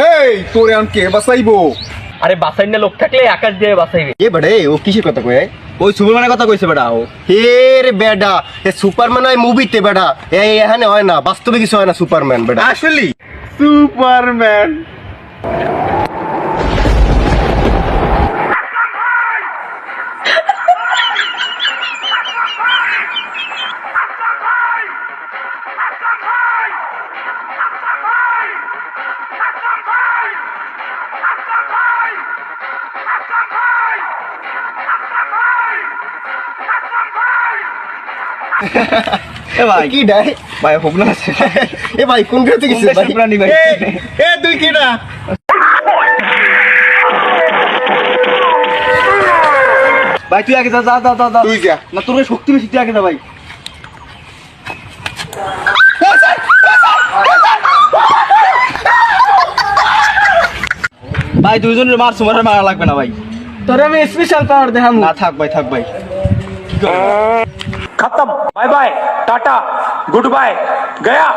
এই তোরে আন কে বাঁচাইবো? আরে বাসাই না লোক থাকলে আকাশ দিয়ে বাসাইবে। এ বেড়ে ও কিসের কথা কয়? ওই সুপারম্যানের কথা কইছে বেটা ও। হে রে বেটা, এ সুপারম্যান হয় মুভিতে বেটা, এই এখানে হয় না, বাস্তবে কিছু হয় না সুপারম্যান বেটা। আসলে সুপারম্যান। এ ভাই কি ডাই? ভাই হোবনা আছে। এ ভাই কোন গ্রামে গেছিস ভাই? প্রাণী ভাই। এ তুই কি না? ভাই তুই আগে যা যা যা যা। তুই যা। না তোর শক্তি বেশি, তুই আগে যা ভাই। ভাই দুইজনের মার সুমার মারা লাগবে না ভাই। তোরে আমি স্পেশাল পাওয়ার দেখাম। না থাক ভাই, থাক ভাই। खत्म, bye bye, tata, goodbye, गया।